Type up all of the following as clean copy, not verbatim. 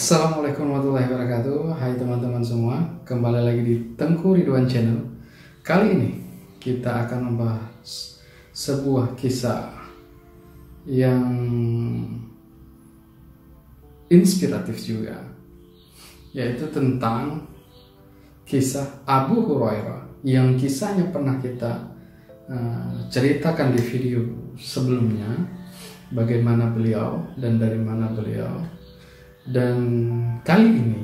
Assalamualaikum warahmatullahi wabarakatuh. Hai teman-teman semua, kembali lagi di Tengku Ridwan Channel. Kali ini kita akan membahas sebuah kisah yang inspiratif juga, yaitu tentang kisah Abu Hurairah yang kisahnya pernah kita ceritakan di video sebelumnya, bagaimana beliau dan dari mana beliau. Dan kali ini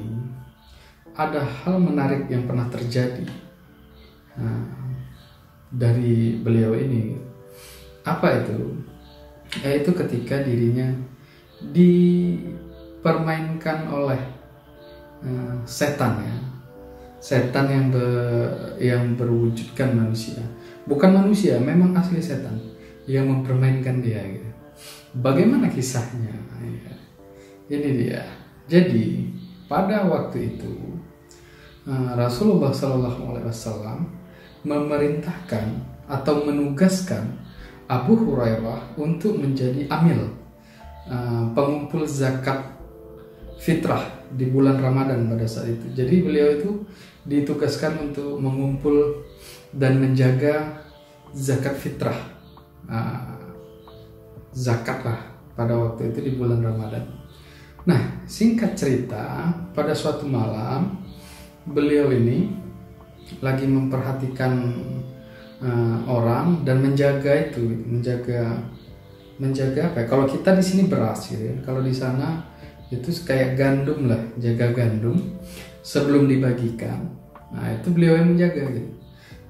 ada hal menarik yang pernah terjadi dari beliau ini. Apa itu? Yaitu ketika dirinya dipermainkan oleh setan, ya. Setan yang berwujudkan manusia. Bukan manusia, memang asli setan yang mempermainkan dia, gitu. Bagaimana kisahnya? Ya. Ini dia. Jadi pada waktu itu Rasulullah SAW memerintahkan atau menugaskan Abu Hurairah untuk menjadi amil, pengumpul zakat fitrah di bulan Ramadan pada saat itu. Jadi beliau itu ditugaskan untuk mengumpul dan menjaga zakat fitrah, zakat lah pada waktu itu di bulan Ramadan. Nah, singkat cerita, pada suatu malam beliau ini lagi memperhatikan orang dan menjaga apa ya? Kalau kita di sini beras, gitu ya. Kalau di sana itu kayak gandum lah, jaga gandum sebelum dibagikan. Nah, itu beliau yang menjaga, gitu.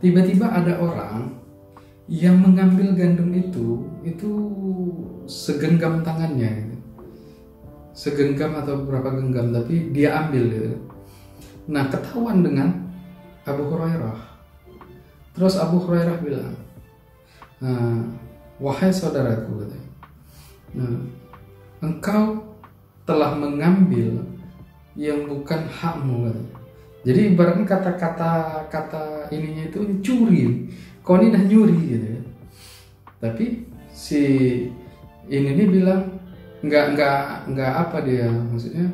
Tiba-tiba ada orang yang mengambil gandum itu segenggam tangannya, gitu. Segenggam atau beberapa genggam, tapi dia ambil, gitu. Nah, ketahuan dengan Abu Hurairah. Terus Abu Hurairah bilang, wahai saudaraku, engkau telah mengambil yang bukan hakmu, gitu. Jadi ibaratnya kata ininya itu curi, kau ini dah nyuri, gitu. Tapi si ini bilang nggak apa dia, maksudnya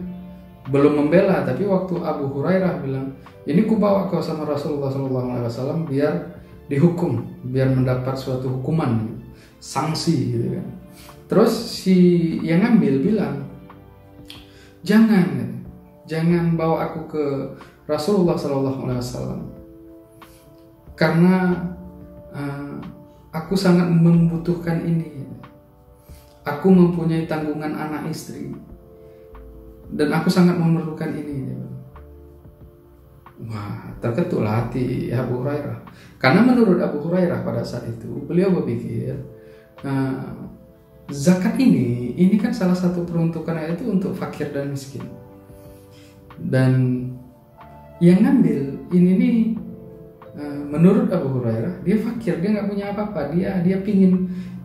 belum membela. Tapi waktu Abu Hurairah bilang, ini ku bawa kau sama Rasulullah SAW biar dihukum, biar mendapat suatu hukuman, sanksi, gitu kan. Terus si yang ngambil bilang, jangan bawa aku ke Rasulullah SAW karena aku sangat membutuhkan ini. Aku mempunyai tanggungan anak istri dan aku sangat memerlukan ini. Wah, terketuklah hati Abu Hurairah. Karena menurut Abu Hurairah pada saat itu beliau berpikir, zakat ini kan salah satu peruntukannya itu untuk fakir dan miskin. Dan yang ngambil ini menurut Abu Hurairah dia fakir, dia nggak punya apa-apa, dia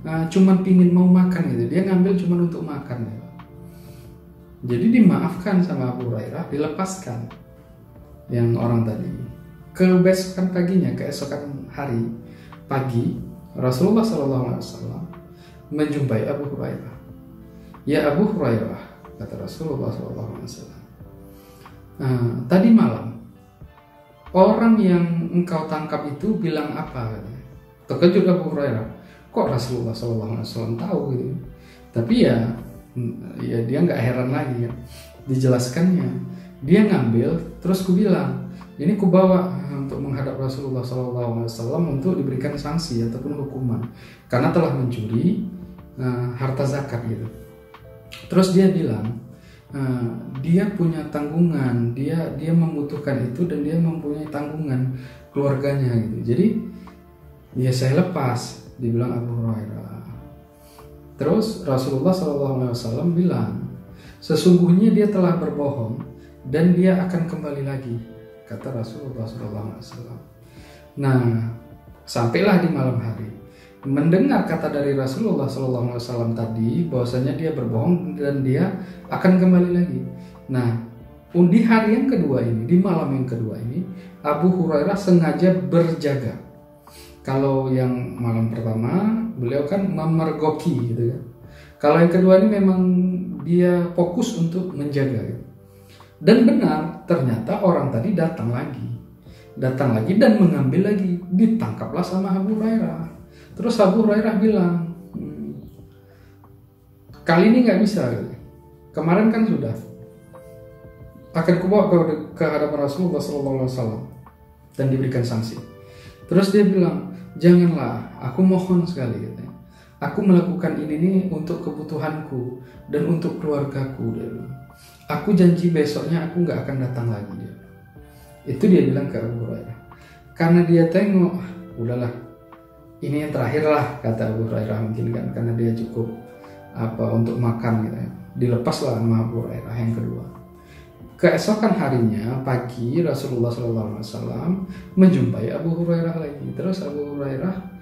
cuman pingin mau makan, gitu. Dia ngambil cuman untuk makan, gitu. Jadi dimaafkan sama Abu Hurairah, dilepaskan yang orang tadi. Keesokan paginya, keesokan hari pagi, Rasulullah SAW menjumpai Abu Hurairah. Ya Abu Hurairah, kata Rasulullah SAW, tadi malam orang yang engkau tangkap itu bilang apa? Terkejut Abu Hurairah. Kok Rasulullah SAW tahu, gitu. Tapi ya dia nggak heran lagi, ya. Dijelaskannya, dia ngambil, terus ku bilang, ini ku bawa untuk menghadap Rasulullah SAW untuk diberikan sanksi ataupun hukuman karena telah mencuri harta zakat, gitu. Terus dia bilang, dia punya tanggungan, dia membutuhkan itu dan dia mempunyai tanggungan keluarganya, gitu. Jadi ya saya lepas, dibilang Abu Hurairah. Terus Rasulullah SAW bilang, sesungguhnya dia telah berbohong dan dia akan kembali lagi, kata Rasulullah SAW. Nah, sampailah di malam hari mendengar kata dari Rasulullah SAW tadi bahwasanya dia berbohong dan dia akan kembali lagi. Nah, di hari yang kedua ini, di malam yang kedua ini, Abu Hurairah sengaja berjaga. Kalau yang malam pertama beliau kan memergoki, gitu kan. Kalau yang kedua ini memang dia fokus untuk menjaga, gitu. Dan benar, ternyata orang tadi datang lagi dan mengambil lagi. Ditangkaplah sama Abu Hurairah. Terus Abu Hurairah bilang, kali ini nggak bisa. Kemarin kan sudah. Akan kubawa ke hadapan Rasulullah SAW dan diberikan sanksi. Terus dia bilang, janganlah, aku mohon sekali, katanya. Aku melakukan ini nih untuk kebutuhanku dan untuk keluargaku. Dia bilang, aku janji besoknya aku nggak akan datang lagi. Dia. Itu dia bilang ke Abu Hurairah. Karena dia tengok, udahlah, ini yang terakhir lah, kata Abu Hurairah mungkin kan, karena dia cukup untuk makan gitu ya. Dilepaslah sama Abu Hurairah yang kedua. Keesokan harinya pagi Rasulullah SAW menjumpai Abu Hurairah lagi. Terus Abu Hurairah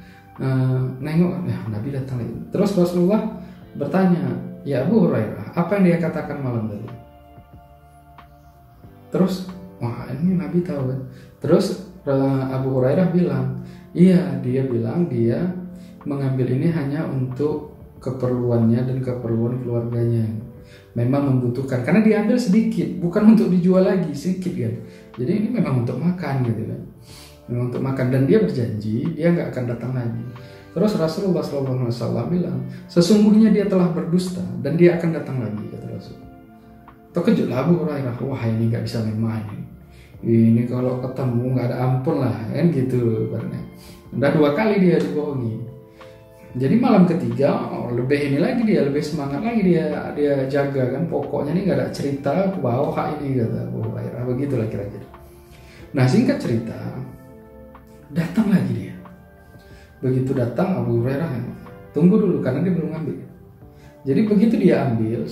nengok, ya Nabi datang lagi. Terus Rasulullah bertanya, ya Abu Hurairah, apa yang dia katakan malam tadi? Terus, wah ini Nabi tahu kan? Terus Abu Hurairah bilang, iya, dia bilang dia mengambil ini hanya untuk keperluannya dan keperluan keluarganya. Memang membutuhkan, karena diambil sedikit, bukan untuk dijual lagi, sedikit kan. Jadi ini memang untuk makan gitu kan. Memang untuk makan, dan dia berjanji dia nggak akan datang lagi. Terus Rasulullah SAW bilang, sesungguhnya dia telah berdusta dan dia akan datang lagi, kata Rasul. Terkejutlah Abu Hurairah, wah ini nggak bisa main-main. Ini kalau ketemu nggak ada ampun lah, kan gitu. Karena udah 2 kali dia dibohongi. Jadi malam ketiga lebih ini lagi dia, lebih semangat lagi dia jaga kan. Pokoknya ini nggak ada cerita bawa hak ini, kata Abu Hurairah. Begitulah kira-kira. Nah singkat cerita, datang lagi dia. Begitu datang Abu Hurairah, tunggu dulu karena dia belum ambil. Jadi begitu dia ambil,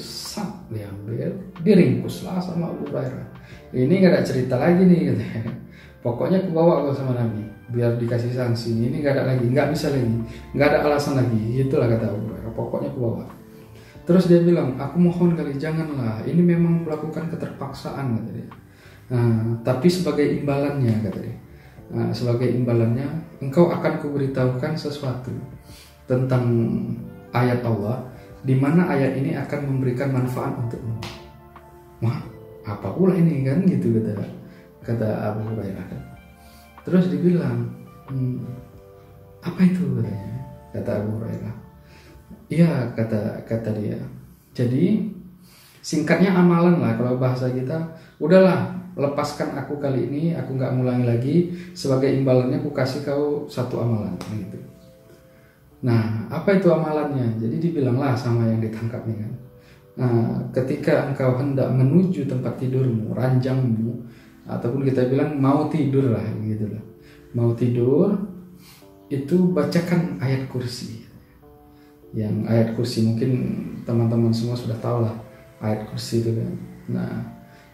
diringkuslah sama Abu Hurairah. Ini nggak ada cerita lagi nih, katanya. Pokoknya aku bawa kau sama Nabi, biar dikasih sanksi. Ini nggak ada lagi, nggak bisa lagi, nggak ada alasan lagi. Itulah kata Abu Hurairah. Pokoknya aku bawa. Terus dia bilang, aku mohon kali janganlah. Ini memang melakukan keterpaksaan, kata dia. Tapi sebagai imbalannya, kata dia. Sebagai imbalannya, engkau akan kuberitahukan sesuatu tentang ayat Allah, di mana ayat ini akan memberikan manfaat untukmu. Wah, apa pula ini kan gitu, kata Abu Hurairah kan. Terus dibilang, apa itu, katanya, kata Abu Hurairah. Iya, kata dia. Jadi singkatnya amalan lah kalau bahasa kita. Udahlah, lepaskan aku kali ini, aku nggak ngulangi lagi. Sebagai imbalannya aku kasih kau 1 amalan gitu. Nah, apa itu amalannya? Jadi dibilanglah sama yang ditangkapnya kan. Nah, ketika engkau hendak menuju tempat tidurmu, ranjangmu, ataupun kita bilang mau tidur lah gitu lah. Mau tidur itu bacakan ayat kursi. Yang ayat kursi mungkin teman-teman semua sudah tahu lah ayat kursi itu kan. Nah,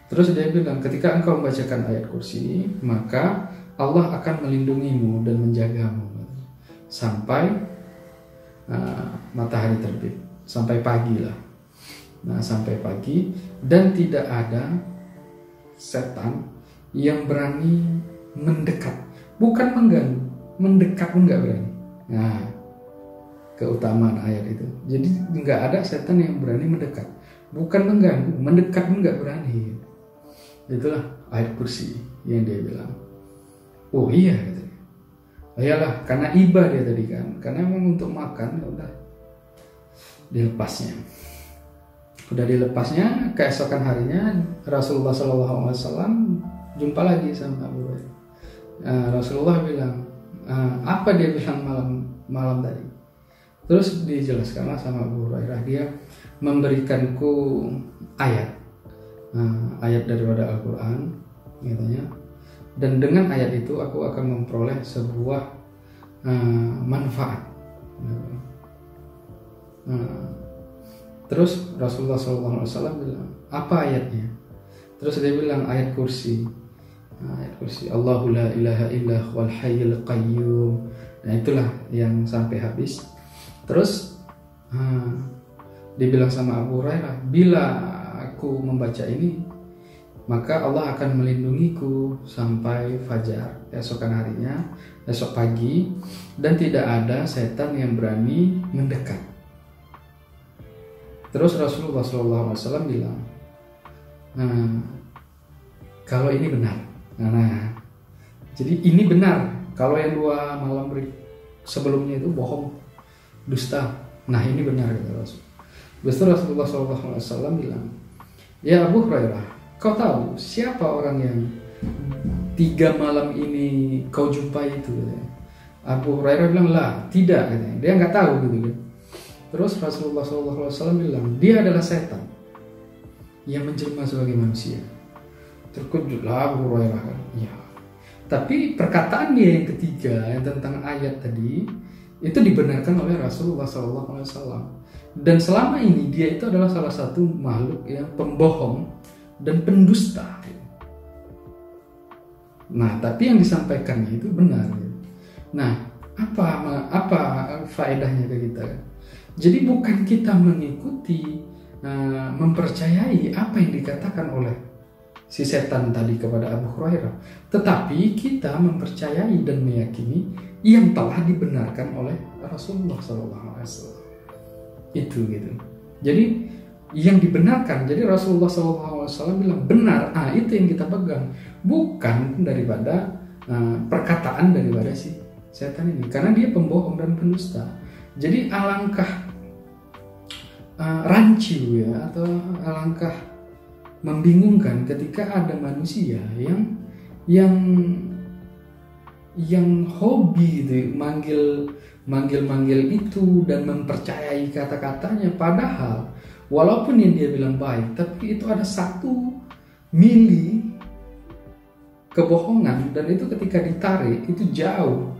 terus dia bilang ketika engkau membacakan ayat kursi, maka Allah akan melindungimu dan menjagamu sampai matahari terbit, sampai pagi lah. Nah, sampai pagi, dan tidak ada setan yang berani mendekat, bukan mengganggu, mendekat pun nggak berani. Nah, keutamaan ayat itu. Jadi nggak ada setan yang berani mendekat, bukan mengganggu, mendekat pun nggak berani. Itulah ayat kursi yang dia bilang. Oh iya, katanya. Iyalah, karena iba dia tadi kan, karena memang untuk makan, udah dilepasnya. Udah dilepasnya, keesokan harinya Rasulullah SAW jumpa lagi sama Abu Hurairah. Rasulullah bilang, apa dia bilang malam tadi? Terus dijelaskanlah sama Abu Hurairah, dia memberikanku ayat daripada Al-Quran, katanya. Dan dengan ayat itu aku akan memperoleh sebuah manfaat. Terus Rasulullah SAW bilang, apa ayatnya? Terus dia bilang ayat kursi. Ayat kursi, Allahu la ilaha illa huwal hayyul qayyum. Nah itulah yang sampai habis. Terus dia bilang sama Abu Hurairah, bila aku membaca ini, maka Allah akan melindungiku sampai fajar, esokan harinya, esok pagi, dan tidak ada setan yang berani mendekat. Terus Rasulullah SAW bilang, kalau ini benar. Nah, jadi ini benar. Kalau yang 2 malam sebelumnya itu bohong, dusta. Nah ini benar kata Rasul. Besar Rasulullah SAW bilang, ya Abu Hurairah, kau tahu siapa orang yang 3 malam ini kau jumpai itu? Abu Hurairah bilang, lah tidak, katanya. Dia nggak tahu gitu kan. Terus Rasulullah SAW bilang, dia adalah setan yang menjelma sebagai manusia. Terkejutlah Abu Hurairah kan. Ya. Tapi perkataan dia yang ketiga yang tentang ayat tadi itu dibenarkan oleh Rasulullah SAW. Dan selama ini dia itu adalah salah satu makhluk yang pembohong dan pendusta. Nah, tapi yang disampaikannya itu benar. Nah, apa faedahnya ke kita? Jadi bukan kita mengikuti, mempercayai apa yang dikatakan oleh si setan tadi kepada Abu Hurairah, tetapi kita mempercayai dan meyakini yang telah dibenarkan oleh Rasulullah SAW. Itu gitu. Jadi yang dibenarkan, jadi Rasulullah SAW bilang benar, itu yang kita pegang, bukan daripada perkataan daripada si setan ini, karena dia pembohong dan pendusta. Jadi alangkah rancu ya, atau alangkah membingungkan ketika ada manusia yang hobi gitu, manggil itu dan mempercayai kata-katanya, padahal walaupun yang dia bilang baik, tapi itu ada 1 mili kebohongan, dan itu ketika ditarik itu jauh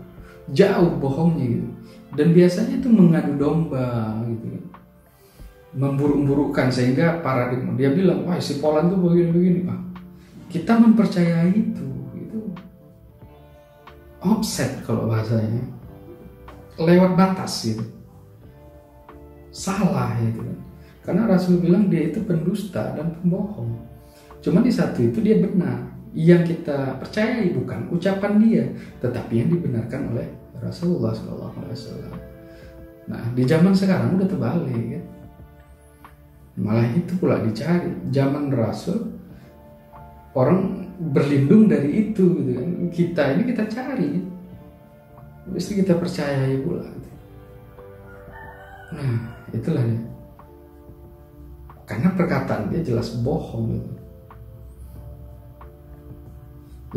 bohongnya gitu. Dan biasanya itu mengadu domba gitu kan, memburuk-burukkan, sehingga paradigma dia bilang, wah si Polan tuh begini-begini. Kita mempercayai itu offset kalau bahasanya, lewat batas gitu, salah gitu kan. Karena Rasul bilang dia itu pendusta dan pembohong. Cuma di satu itu dia benar, yang kita percayai bukan ucapan dia, tetapi yang dibenarkan oleh Rasulullah SAW. Nah di zaman sekarang udah terbalik ya. Malah itu pula dicari. Zaman Rasul orang berlindung dari itu gitu kan. Kita cari, mesti kita percayai pula gitu. Nah itulah dia. Karena perkataan dia jelas bohong gitu.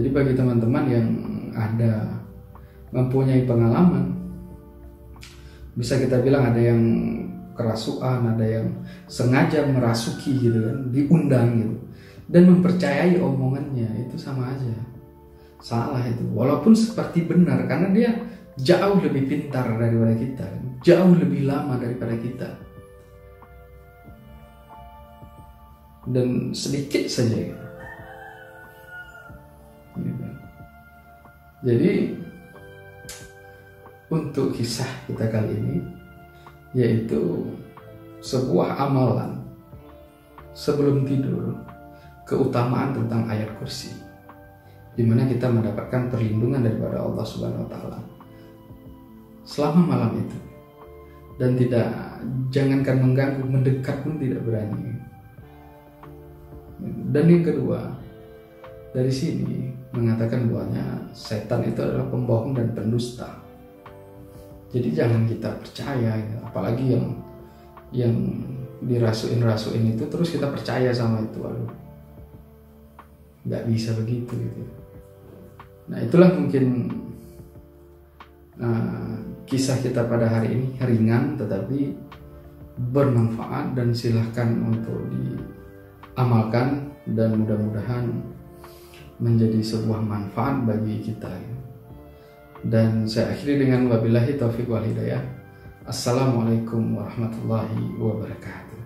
Jadi bagi teman-teman yang ada mempunyai pengalaman, bisa kita bilang ada yang kerasukan, ada yang sengaja merasuki gitu kan, diundang gitu, dan mempercayai omongannya, itu sama aja salah itu, walaupun seperti benar, karena dia jauh lebih pintar daripada kita, jauh lebih lama daripada kita, dan sedikit saja gitu. Jadi untuk kisah kita kali ini, yaitu sebuah amalan sebelum tidur, keutamaan tentang ayat kursi, di mana kita mendapatkan perlindungan daripada Allah Subhanahu wa Ta'ala selama malam itu, dan jangankan mengganggu, mendekat pun tidak berani. Dan yang kedua, dari sini mengatakan bahwanya setan itu adalah pembohong dan pendusta. Jadi jangan kita percaya, apalagi yang dirasuin itu terus kita percaya sama itu, aduh, nggak bisa begitu gitu. Nah itulah mungkin kisah kita pada hari ini, ringan tetapi bermanfaat, dan silahkan untuk diamalkan, dan mudah-mudahan menjadi sebuah manfaat bagi kita. Dan saya akhiri dengan wabillahi taufiq wal hidayah. Assalamualaikum warahmatullahi wabarakatuh.